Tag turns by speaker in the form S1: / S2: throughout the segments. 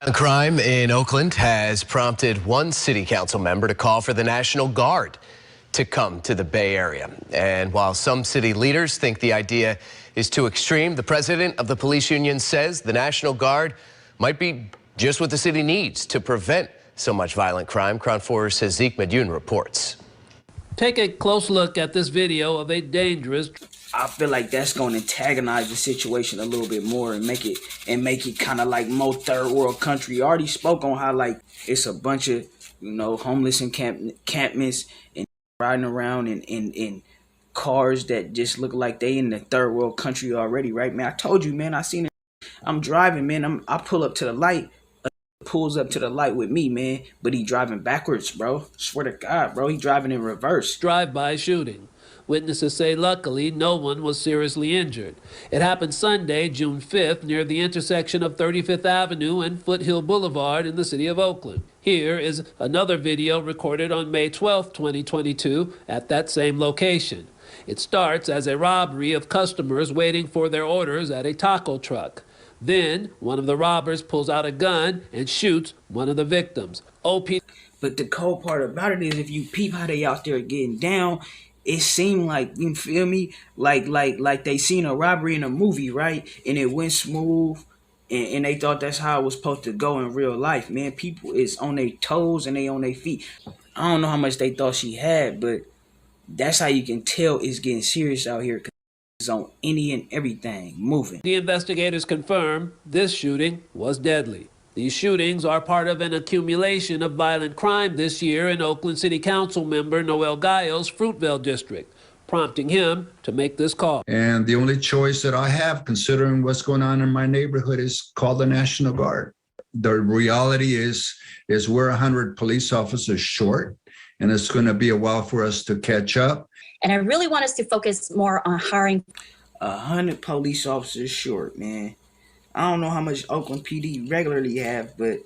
S1: The crime in Oakland has prompted one city council member to call for the National Guard to come to the Bay Area. And while some city leaders think the idea is too extreme, the president of the police union says the National Guard might be just what the city needs to prevent so much violent crime. Crown 4's Zeke Medune reports.
S2: Take a close look at this video of a dangerous.
S3: I feel like that's going to antagonize the situation a little bit more and make it kind of like more third world country. I already spoke on how like it's a bunch of homeless encampments and riding around in cars that just look like they in the third world country already, right, man? I told you, man. I seen it. I'm driving, man. I pull up to the light. Pulls up to the light with me, man, but he driving backwards, bro. Swear to God, bro, he driving in reverse.
S2: Drive-by shooting. Witnesses say luckily no one was seriously injured. It happened Sunday, June 5th, near the intersection of 35th Avenue and Foothill Boulevard in the city of Oakland. Here is another video recorded on May 12, 2022, at that same location. It starts as a robbery of customers waiting for their orders at a taco truck. Then, one of the robbers pulls out a gun and shoots one of the victims.
S3: But the cold part about it is if you peep how they out there getting down, it seemed like, you feel me, like they seen a robbery in a movie, right? And it went smooth, and they thought that's how it was supposed to go in real life, man. People is on their toes and they on their feet. I don't know how much they thought she had, but that's how you can tell it's getting serious out here. On any and everything moving.
S2: The investigators confirm this shooting was deadly. These shootings are part of an accumulation of violent crime this year in Oakland City Council member W.I.G's Fruitvale district, prompting him to make this call.
S4: And the only choice that I have, considering what's going on in my neighborhood, is call the National Guard. The reality is we're 100 police officers short, and it's going to be a while for us to catch up.
S5: And I really want us to focus more on hiring
S3: 100 police officers short, man. I don't know how much Oakland PD regularly have, but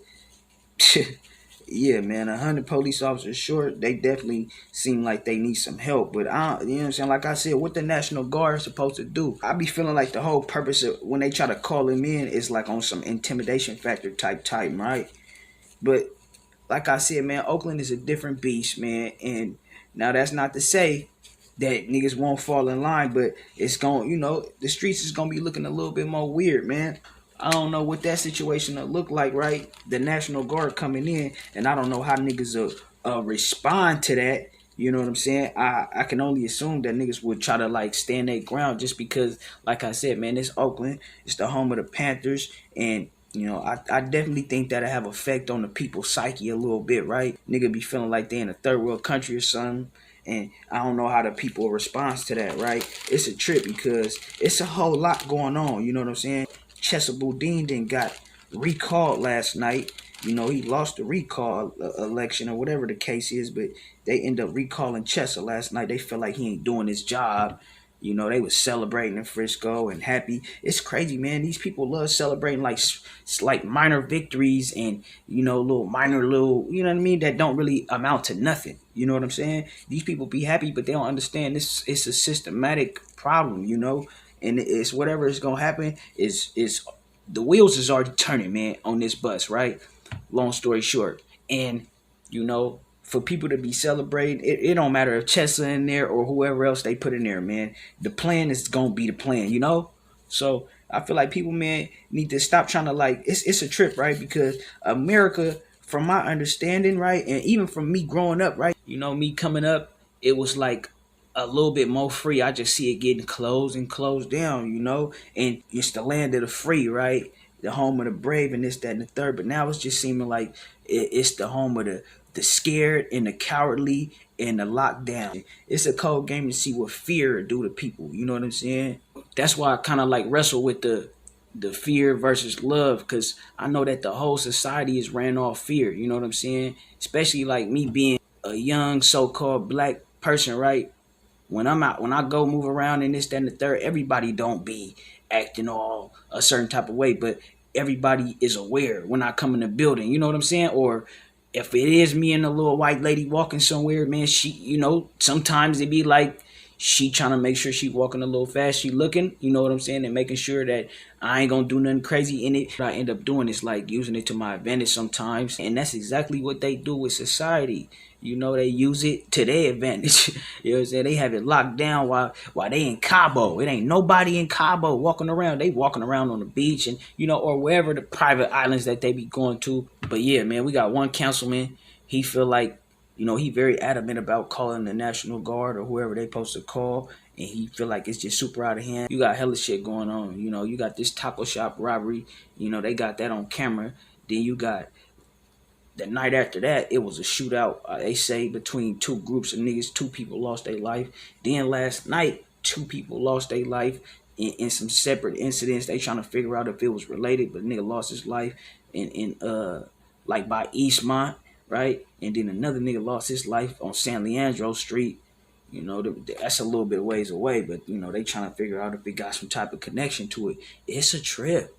S3: yeah, man, 100 police officers short. They definitely seem like they need some help. But you know what I'm saying? Like I said, what the National Guard is supposed to do? I be feeling like the whole purpose of when they try to call them in is like on some intimidation factor type, right? But like I said, man, Oakland is a different beast, man. And now that's not to say that niggas won't fall in line, but it's going, the streets is going to be looking a little bit more weird, man. I don't know what that situation will look like, right? The National Guard coming in, and I don't know how niggas will respond to that. You know what I'm saying? I can only assume that niggas would try to, like, stand their ground just because, like I said, man, it's Oakland. It's the home of the Panthers, and I definitely think that'll have effect on the people's psyche a little bit, right? Nigga be feeling like they in a third world country or something. And I don't know how the people respond to that, right? It's a trip because it's a whole lot going on, you know what I'm saying? Sh00tings then got recalled last night. He lost the recall election or whatever the case is, but they end up recalling Chessa last night. They feel like he ain't doing his job. They was celebrating in Frisco and happy. It's crazy, man. These people love celebrating like minor victories and, you know what I mean, that don't really amount to nothing. You know what I'm saying? These people be happy, but they don't understand this. It's a systematic problem, and it's whatever is going to happen is the wheels is already turning, man, on this bus, right? Long story short. And, for people to be celebrating, it don't matter if Chessa in there or whoever else they put in there, man. The plan is going to be the plan, So I feel like people, man, need to stop trying to it's a trip, right? Because America, from my understanding, right, and even from me growing up, right, me coming up, it was like a little bit more free. I just see it getting closed and closed down, and it's the land of the free, right? The home of the brave and this, that, and the third. But now it's just seeming like it's the home of the scared and the cowardly and the lockdown. It's a cold game to see what fear do to people. You know what I'm saying? That's why I kind of wrestle with the fear versus love, because I know that the whole society is ran off fear. You know what I'm saying? Especially like me being a young so-called black person, right? When I'm out, when I go move around and this, that, and the third, everybody don't be acting all a certain type of way, but everybody is aware when I come in the building. You know what I'm saying? Or if it is me and a little white lady walking somewhere, man, she, sometimes it be like she trying to make sure she walking a little fast. She looking, you know what I'm saying, and making sure that I ain't gonna do nothing crazy in it. What I end up doing is like using it to my advantage sometimes, and that's exactly what they do with society. You know, they use it to their advantage. You know what I'm saying? They have it locked down while they in Cabo. It ain't nobody in Cabo walking around. They walking around on the beach and, you know, or wherever the private islands that they be going to. But yeah, man, we got one councilman. He feel like, you know, he very adamant about calling the National Guard or whoever they supposed to call. And he feel like it's just super out of hand. You got hella shit going on. You know, you got this taco shop robbery. You know, they got that on camera. Then you got the night after that, it was a shootout, they say, between two groups of niggas. 2 people lost their life. Then last night, 2 people lost their life in some separate incidents. They trying to figure out if it was related, but nigga lost his life in like by Eastmont, right? And then another nigga lost his life on San Leandro Street. You know, that's a little bit ways away, but, you know, they trying to figure out if it got some type of connection to it. It's a trip.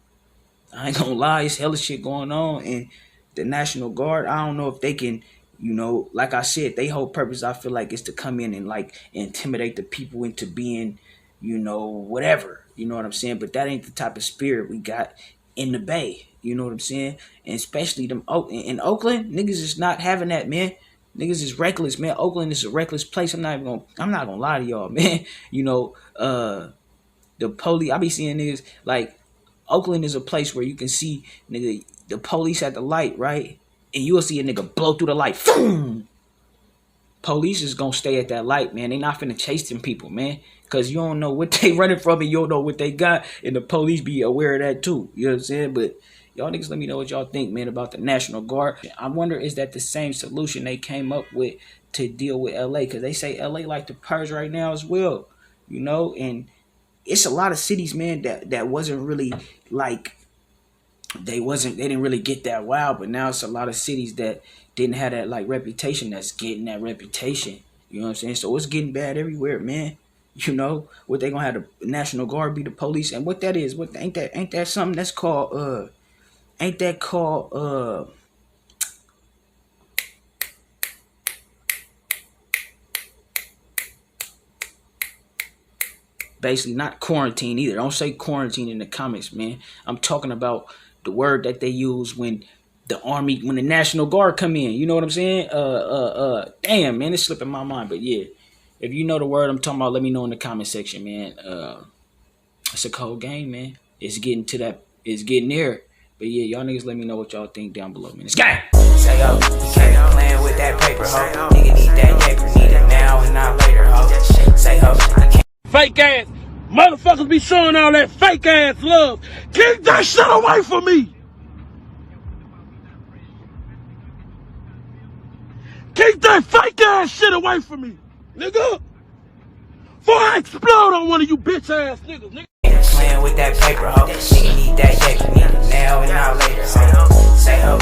S3: I ain't gonna lie, it's hella shit going on. And the National Guard, I don't know if they can, you know, like I said, they whole purpose, I feel like, is to come in and like intimidate the people into being, you know, whatever. You know what I'm saying? But that ain't the type of spirit we got in the Bay. You know what I'm saying? And especially them in Oakland, niggas is not having that, man. Niggas is reckless, man. Oakland is a reckless place. I'm not gonna lie to y'all, man. You know, the police, I be seeing niggas like Oakland is a place where you can see, nigga, the police at the light, right? And you will see a nigga blow through the light. Boom! Police is gonna stay at that light, man. They not finna chase them people, man. Cause you don't know what they running from and you don't know what they got. And the police be aware of that too. You know what I'm saying? But y'all niggas let me know what y'all think, man, about the National Guard. I wonder, is that the same solution they came up with to deal with LA? Cause they say LA like the purge right now as well. You know, and it's a lot of cities, man, that wasn't really like, they didn't really get that wild, but now it's a lot of cities that didn't have that like reputation that's getting that reputation. You know what I'm saying? So it's getting bad everywhere, man. You know, what they gonna have the National Guard be the police, and what that is, what ain't that something that's called ain't that called basically not quarantine either. Don't say quarantine in the comments, man. I'm talking about the word that they use when the National Guard come in. You know what I'm saying? Damn, man, it's slipping my mind. But yeah, if you know the word I'm talking about, let me know in the comment section, man. It's a cold game, man. It's getting to that. It's getting there. But yeah, y'all niggas let me know what y'all think down below, man. It's gang. Say yo, you can't be playing with that paper, ho. Nigga need that paper, need it now and not later, ho. Say ho,
S6: fake ass motherfuckers be showing all that fake ass love. Keep that shit away from me. Keep that fake ass shit away from me, nigga. Before I explode on one of you bitch ass niggas, nigga.
S3: Playing with that paper, ho. Nigga need that paper, need it now and not later, ho. Say ho.